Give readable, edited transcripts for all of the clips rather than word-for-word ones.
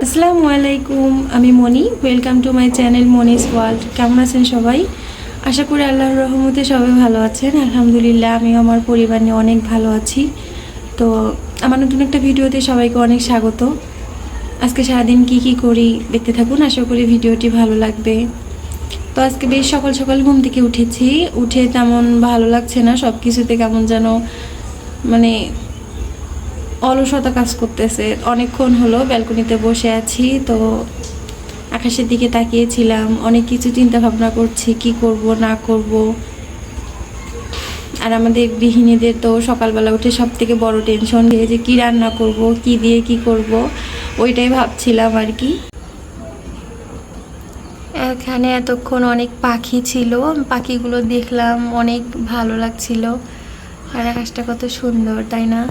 আসসালামু আলাইকুম, আমি Moni. Welcome to my channel Moni's world. কেমন আছেন সবাই? আশা করি আল্লাহর রহমতে সবাই ভালো আছেন। আলহামদুলিল্লাহ, আমিও আমার পরিবার নিয়ে অনেক ভালো আছি। তো আমার নতুন একটা ভিডিওতে সবাইকে অনেক স্বাগত। আজকে সারাদিন কি করি দেখতে থাকুন, আশা করি ভিডিওটি ভালো লাগবে। তো আজকে বেশ সকাল সকাল ঘুম থেকে উঠেছি। উঠে তেমন ভালো লাগছে না, সব কিছুতে কেমন যেন মানে অলসতা কাজ করতেছে। অনেকক্ষণ হলো ব্যালকনিতে বসে আছি, তো আকাশের দিকে তাকিয়েছিলাম, অনেক কিছু চিন্তা ভাবনা করছি কি করব না করব। আর আমাদের গৃহিণীদের তো সকালবেলা উঠে সব থেকে বড় টেনশন যে কি রান্না করব, কি দিয়ে কি করব, ওইটাই ভাবছিলাম আর কি। এখানে এতক্ষণ অনেক পাখি ছিল, পাখিগুলো দেখলাম, অনেক ভালো লাগছিল। আর আকাশটা কত সুন্দর, তাই না?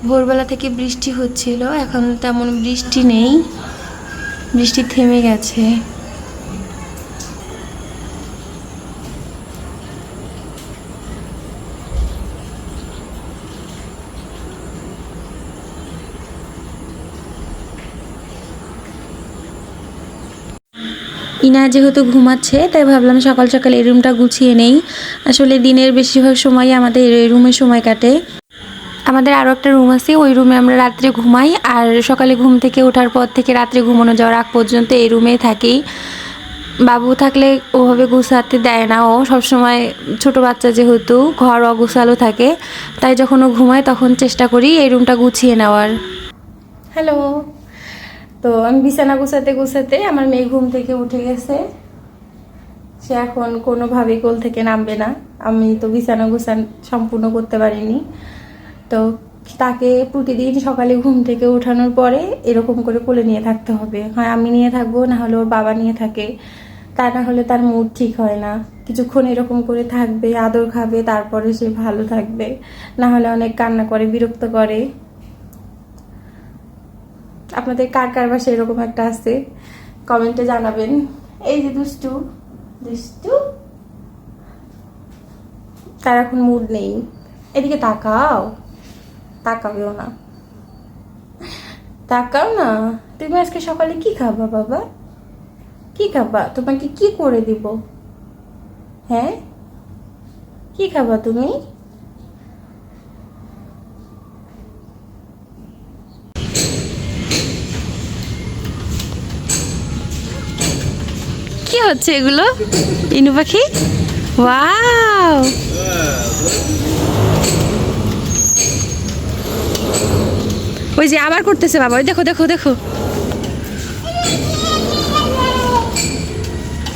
ভোরবেলা থেকে বৃষ্টি হচ্ছিল, এখন তেমন বৃষ্টি নেই, বৃষ্টি থেমে গেছে। ইনা যেহেতু ঘুমাচ্ছে, তাই ভাবলাম সকাল সকাল এই রুমটা গুছিয়ে নেই। আসলে দিনের বেশিরভাগ সময়ই আমাদের এই রুমে সময় কাটে। আমাদের আরও একটা রুম আছে, ওই রুমে আমরা রাত্রে ঘুমাই, আর সকালে ঘুম থেকে ওঠার পর থেকে রাত্রে ঘুমানো যাওয়ার আগ পর্যন্ত এই রুমেই থাকি। বাবু থাকলে ওভাবে গুছাতে দেয় না, ও সবসময় ছোট বাচ্চা যেহেতু ঘর অগুছালো থাকে, তাই যখন ও ঘুমায় তখন চেষ্টা করি এই রুমটা গুছিয়ে নেওয়ার। হ্যালো। তো আমি বিছানা গুছাতে গুছাতে আমার মেয়ে ঘুম থেকে উঠে গেছে। সে এখন কোনোভাবেই কোল থেকে নামবে না। আমি তো বিছানা গুছান সম্পূর্ণ করতে পারিনি। তো তাকে প্রতিদিন সকালে ঘুম থেকে ওঠানোর পরে এরকম করে কোলে নিয়ে থাকতে হবে। হয় আমি নিয়ে থাকবো, না হলে ওর বাবা নিয়ে থাকে। তা না হলে তার মুড ঠিক হয় না। কিছুক্ষণ এরকম করে থাকবে, আদর খাবে, তারপরে সে ভালো থাকবে। না হলে অনেক কান্না করে, বিরক্ত করে। আপনাদের কার কার বাসায় এরকম একটা আছে কমেন্টে জানাবেন। এই যে দুষ্টু দুষ্টু, তার এখন মুড নেই। এদিকে তাকাও, তাকাবেও না, তাকাও না। তুমি আজকে সকালে কি খাবা বাবা? কি খাবা? তোমাকে কি করে দিব? হ্যাঁ, কি খাবা তুমি? কি হচ্ছে এগুলো? ইনু পাখি, ওয়াও! ওই যে আবার করতেছে বাবা, ওই দেখো দেখো দেখো,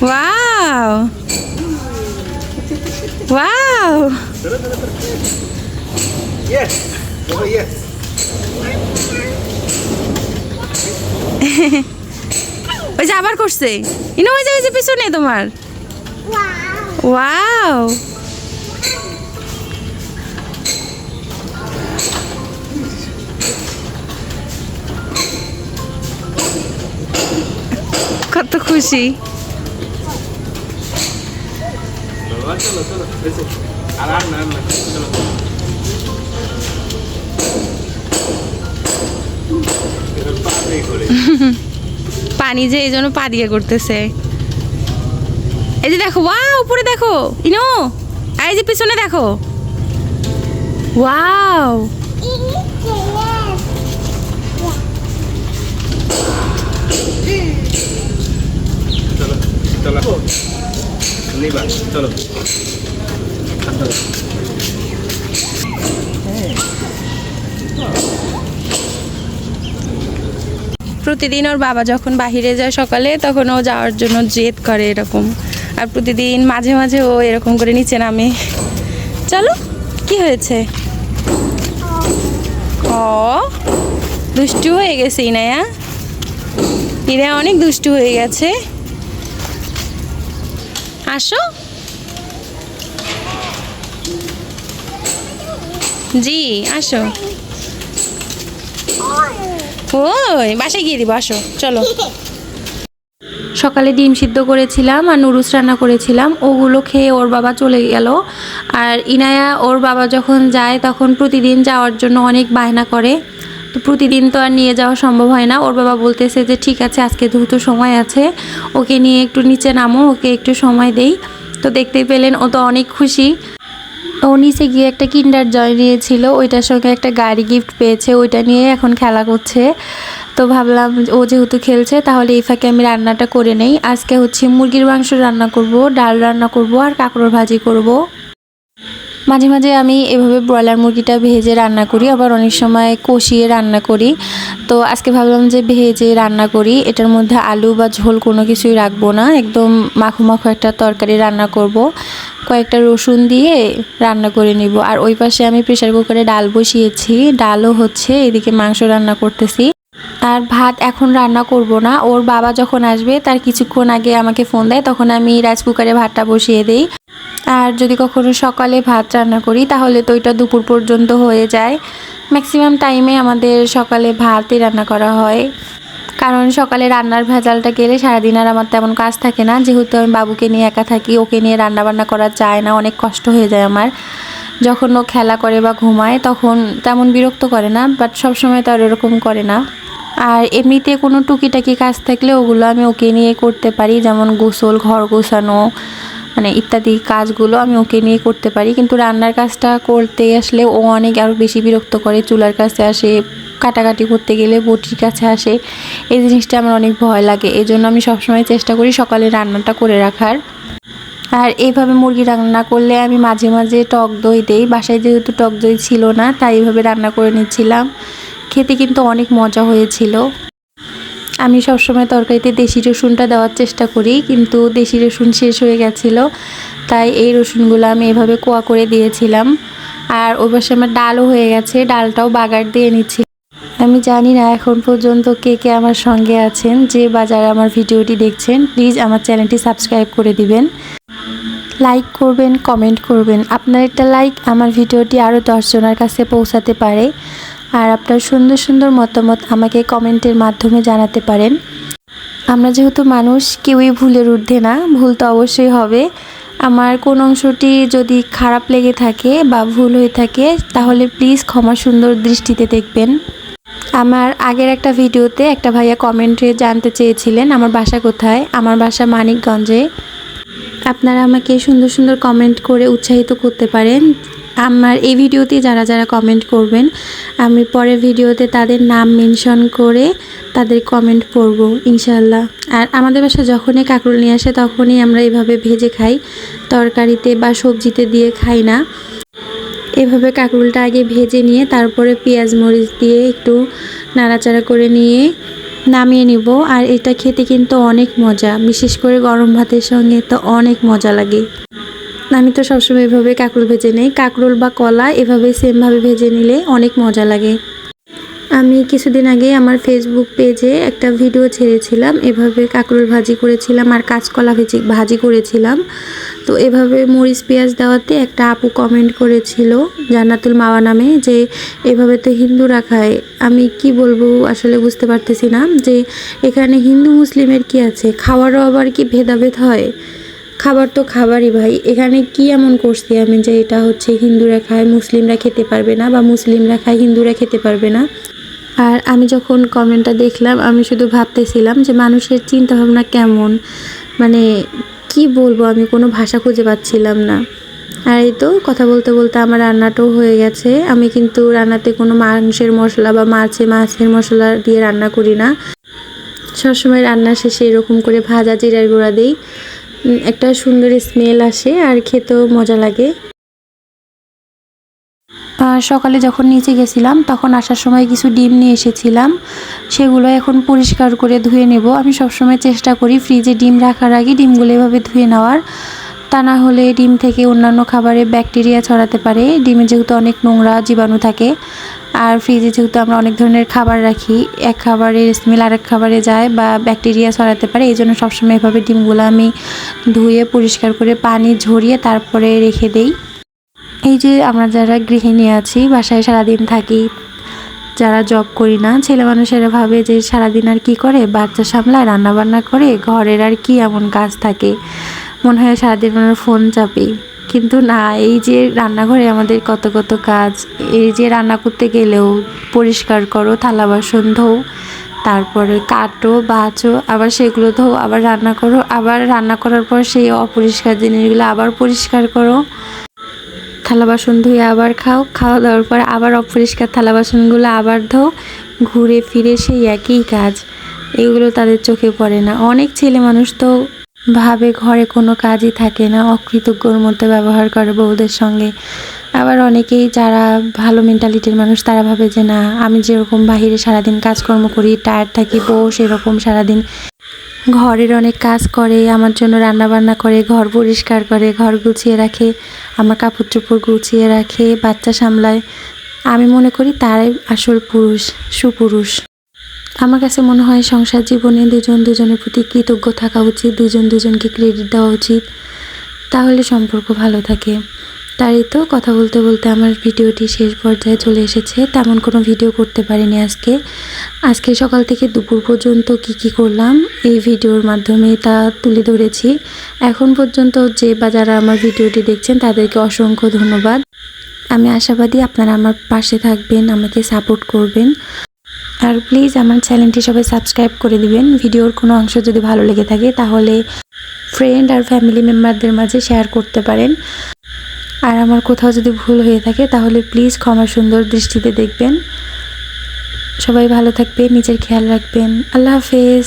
wow wow! Yes. Oh, yes. ওই যে আবার করছে ইনু, ওই যে পিছনে তোমার। ওয়াও! কত খুশি। চলো চলো চলো, আর আর না চলো। পানি যে এই জন্য পা দিয়ে করতেছে। এই যে দেখো, ওয়াও! উপরে দেখো ইনু, এই যে পিছনে দেখো, ওয়াও! চলো চলো নিবা, চলো। প্রতিদিন ওর বাবা যখন বাহিরে যায় সকালে, তখন ও যাওয়ার জন্য জেদ করে এরকম। আর প্রতিদিন মাঝে মাঝে ও এরকম করে নিচে নামে। চলো, কি হয়েছে? ও দুষ্টু হয়ে গেছে ইনায়া, ইনায়া অনেক দুষ্টু হয়ে গেছে। আসো। জি আসো। ওই বাসায় গিয়ে দিব, আসো চলো। সকালে ডিম সিদ্ধ করেছিলাম আর নুডলস রান্না করেছিলাম, ওগুলো খেয়ে ওর বাবা চলে গেল। আর ইনায়া ওর বাবা যখন যায় তখন প্রতিদিন যাওয়ার জন্য অনেক বায়না করে, তো প্রতিদিন তো আর নিয়ে যাওয়া সম্ভব হয় না। ওর বাবা বলতেছে যে ঠিক আছে আজকে যেহেতু সময় আছে ওকে নিয়ে একটু নিচে নামো, ওকে একটু সময় দেই। তো দেখতেই পেলেন ও তো অনেক খুশি। ও নিচে গিয়ে একটা কিন্ডার জয় নিয়েছিল, ওইটার সঙ্গে একটা গাড়ি গিফট পেয়েছে, ওইটা নিয়ে এখন খেলা করছে। তো ভাবলাম ও যেহেতু খেলছে তাহলে এই ফাঁকে আমি রান্নাটা করে নেই। আজকে হচ্ছে মুরগির মাংস রান্না করব, ডাল রান্না করব আর কাঁকরোল ভাজি করব। মাঝে মাঝে আমি এভাবে ব্রয়লার মুরগিটা ভেজে রান্না করি, আবার অনেক সময় কষিয়ে রান্না করি। তো আজকে ভাবলাম যে ভেজে রান্না করি, এটার মধ্যে আলু বা ঝোল কোনো কিছুই রাখবো না, একদম মাখো মাখো একটা তরকারি রান্না করব। কয়েকটা রসুন দিয়ে রান্না করে নিব। আর ওই পাশে আমি প্রেসার কুকারে ডাল বসিয়েছি, ডালও হচ্ছে, এদিকে মাংস রান্না করতেছি। আর ভাত এখন রান্না করব না, ওর বাবা যখন আসবে তার কিছুক্ষণ আগে আমাকে ফোন দেয়, তখন আমি রাইস কুকারে ভাতটা বসিয়ে দিই। আর যদি কখনো সকালে ভাত রান্না করি তাহলে তো ওইটা দুপুর পর্যন্ত হয়ে যায়। ম্যাক্সিমাম টাইমে আমাদের সকালে ভাতই রান্না করা হয়, কারণ সকালে রান্নার ভেজালটা গেলে সারাদিন আর আমার তেমন কাজ থাকে না। যেহেতু আমি বাবুকে নিয়ে একা থাকি, ওকে নিয়ে রান্না বান্না করা যায় না, অনেক কষ্ট হয়ে যায় আমার। যখন ও খেলা করে বা ঘুমায় তখন তেমন বিরক্ত করে না, বাট সবসময় তো আর এরকম করে না। আর এমনিতে কোনো টুকিটাকি কাজ থাকলে ওগুলো আমি ওকে নিয়ে করতে পারি, যেমন গোসল, ঘর গোছানো, মানে ইত্যাদি কাজগুলো আমি ওকে নিয়ে করতে পারি। কিন্তু রান্নার কাজটা করতে আসলে ও অনেক আরও বেশি বিরক্ত করে, চুলার কাছে আসে, কাটাকাটি করতে গেলে বটির কাছে আসে, এই জিনিসটা আমার অনেক ভয় লাগে। এই জন্য আমি সবসময় চেষ্টা করি সকালে রান্নাটা করে রাখার। আর এইভাবে মুরগি রান্না করলে আমি মাঝে মাঝে টক দই দেই, বাসায় যেহেতু টক দই ছিল না তাই এইভাবে রান্না করে নিচ্ছিলাম। খেতে কিন্তু অনেক মজা হয়েছিল। আমি সবসময় তরকারিতে দেশি রসুনটা দেওয়ার চেষ্টা করি, কিন্তু দেশি রসুন শেষ হয়ে গেছিলো, তাই এই রসুনগুলো আমি এভাবে কোয়া করে দিয়েছিলাম। আর ওই পাশে আমার ডালও হয়ে গেছে, ডালটাও বাগার দিয়ে নিচ্ছি। আমি জানি না এখন পর্যন্ত কে কে আমার সঙ্গে আছেন, যে বাজারে আমার ভিডিওটি দেখছেন, প্লিজ আমার চ্যানেলটি সাবস্ক্রাইব করে দিবেন, লাইক করবেন, কমেন্ট করবেন। আপনার একটা লাইক আমার ভিডিওটি আরও 10 জনের কাছে পৌঁছাতে পারে। আর আপনার সুন্দর সুন্দর মতামত আমাকে কমেন্টের মাধ্যমে জানাতে পারেন। আমরা যেহেতু মানুষ, কেউই ভুলের ঊর্ধ্বে না, ভুল তো অবশ্যই হবে। আমার কোন অংশটি যদি খারাপ লেগে থাকে বা ভুল হয়ে থাকে তাহলে প্লিজ ক্ষমা সুন্দর দৃষ্টিতে দেখবেন। আমার আগের একটা ভিডিওতে একটা ভাইয়া কমেন্টে জানতে চেয়েছিলেন আমার বাসা কোথায়। আমার বাসা মানিকগঞ্জে। আপনারা আমাকে সুন্দর সুন্দর কমেন্ট করে উৎসাহিত করতে পারেন। আমার এই ভিডিওতে যারা যারা কমেন্ট করবেন আমি পরের ভিডিওতে তাদের নাম মেনশন করে তাদের কমেন্ট পড়ব ইনশাআল্লাহ। আর আমাদের বাসায় যখনই কাঁকরোল নিয়ে আসে তখনই আমরা এভাবে ভেজে খাই, তরকারিতে বা সবজিতে দিয়ে খাই না। এভাবে কাঁকরোলটা আগে ভেজে নিয়ে তারপরে পেঁয়াজ মরিচ দিয়ে একটু নাড়াচাড়া করে নিয়ে নামিয়ে নিব। আর এটা খেতে কিন্তু অনেক মজা, বিশেষ করে গরম ভাতের সঙ্গে তো অনেক মজা লাগে। আমি তো সবসময় এভাবে কাঁকরোল ভেজে নেই, কাঁকরোল বা কলা এভাবে সেমভাবে ভেজে নিলে অনেক মজা লাগে। আমি কিছুদিন আগে আমার ফেসবুক পেজে একটা ভিডিও ছেড়েছিলাম, এভাবে কাঁকরোল ভাজি করেছিলাম আর কাঁচকলা ভাজি করেছিলাম। তো এভাবে মরিচ পেঁয়াজ দেওয়াতে একটা আপু কমেন্ট করেছিল জান্নাতুল মাওয়া নামে, যে এভাবে তো হিন্দুরা খায়। আমি কি বলবো আসলে বুঝতে পারতেছি না যে এখানে হিন্দু মুসলিমের কি আছে, খাওয়ারও আবার কি ভেদাভেদ হয়? খাবার তো খাবারই ভাই, এখানে কি এমন করছি আমি যে এটা হচ্ছে হিন্দুরা খায় মুসলিমরা খেতে পারবে না, বা মুসলিমরা খায় হিন্দুরা খেতে পারবে না। আর আমি যখন কমেন্টটা দেখলাম আমি শুধু ভাবতেছিলাম যে মানুষের চিন্তা ভাবনা কেমন, মানে কি বলবো, আমি কোনো ভাষা খুঁজে পাচ্ছিলাম না। আর এই তো কথা বলতে বলতে আমার রান্নাটাও হয়ে গেছে। আমি কিন্তু রান্নাতে কোনো মাংসের মশলা বা মাছের মশলা দিয়ে রান্না করি না, সবসময় রান্না শেষে এরকম করে ভাজা জিরার গুঁড়া দিই, একটা সুন্দর স্মেল আসে আর খেতেও মজা লাগে। সকালে যখন নিচে গেছিলাম তখন আসার সময় কিছু ডিম নিয়ে এসেছিলাম, সেগুলো এখন পরিষ্কার করে ধুয়ে নেব। আমি সবসময় চেষ্টা করি ফ্রিজে ডিম রাখার আগে ডিমগুলো এভাবে ধুয়ে নেওয়ার, তা না হলে ডিম থেকে অন্যান্য খাবারে ব্যাকটেরিয়া ছড়াতে পারে। ডিমে যেহেতু অনেক নোংরা জীবাণু থাকে, আর ফ্রিজে যেহেতু আমরা অনেক ধরনের খাবার রাখি, এক খাবারের স্মেল আরেক খাবারে যায় বা ব্যাকটেরিয়া ছড়াতে পারে। এই জন্য সবসময় এভাবে ডিমগুলো আমি ধুয়ে পরিষ্কার করে পানি ঝরিয়ে তারপরে রেখে দেই। এই যে আমরা যারা গৃহিণী আছি, বাসায় সারাদিন থাকি, যারা জব করি না ছেলে মানুষেরা ভাবে যে সারাদিন আর কি করে, বাচ্চা সামলায়, রান্নাবান্না করে, ঘরের আর কি এমন কাজ থাকে, মনে হয় সারাদিন মনে ফোন চাপি। কিন্তু না, এই যে রান্নাঘরে আমাদের কত কত কাজ। এই যে রান্না করতে গেলেও পরিষ্কার করো, থালা বাসন ধোও, তারপরে কাটো বাছো, আবার সেগুলো ধোও, আবার রান্না করো, আবার রান্না করার পর সেই অপরিষ্কার জিনিসগুলো আবার পরিষ্কার করো, থালা বাসন ধুয়ে আবার খাও, খাওয়া দাওয়ার পর আবার অপরিষ্কার থালা বাসনগুলো আবার ধোও, ঘুরে ফিরে সেই একই কাজ। এগুলো তাদের চোখে পড়ে না। অনেক ছেলে মানুষ তো ভাবে ঘরে কোনো কাজই থাকে না, অকৃতজ্ঞর মতো ব্যবহার করে বউদের সঙ্গে। আবার অনেকেই যারা ভালো মেন্টালিটির মানুষ তারা ভাবে যে না, আমি যেরকম বাহিরে সারাদিন কাজকর্ম করি, টায়ার্ড থাকি, বউ সেরকম সারাদিন ঘরের অনেক কাজ করে, আমার জন্য রান্না বান্না করে, ঘর পরিষ্কার করে, ঘর গুছিয়ে রাখে, আমার কাপড় চোপড় গুছিয়ে রাখে, বাচ্চা সামলায়। আমি মনে করি তারাই আসল পুরুষ, সুপুরুষ। আমার কাছে মনে হয় সংসার জীবনে দুজন দুজনের প্রতি কৃতজ্ঞ থাকা উচিত, দুজন দুজনকে ক্রেডিট দেওয়া উচিত, তাহলে সম্পর্ক ভালো থাকে। তাই তো কথা বলতে বলতে আমার ভিডিওটি শেষ পর্যায়ে চলে এসেছে। তেমন কোনো ভিডিও করতে পারিনি আজকে সকাল থেকে দুপুর পর্যন্ত কি করলাম এই ভিডিওর মাধ্যমে তা তুলে ধরেছি। এখন পর্যন্ত যে বা যারা আমার ভিডিওটি দেখছেন তাদেরকে অসংখ্য ধন্যবাদ। আমি আশাবাদী আপনারা আমার পাশে থাকবেন, আমাকে সাপোর্ট করবেন। আর প্লিজ আমার চ্যানেলটি সবাই সাবস্ক্রাইব করে দিবেন। ভিডিওর কোনো অংশ যদি ভালো লেগে থাকে তাহলে ফ্রেন্ড আর ফ্যামিলি মেম্বারদের মাঝে শেয়ার করতে পারেন। আর আমার কোথাও যদি ভুল হয়ে থাকে তাহলে প্লিজ ক্ষমা সুন্দর দৃষ্টিতে দেখবেন। সবাই ভালো থাকবেন, নিজের খেয়াল রাখবেন। আল্লাহ হাফেজ।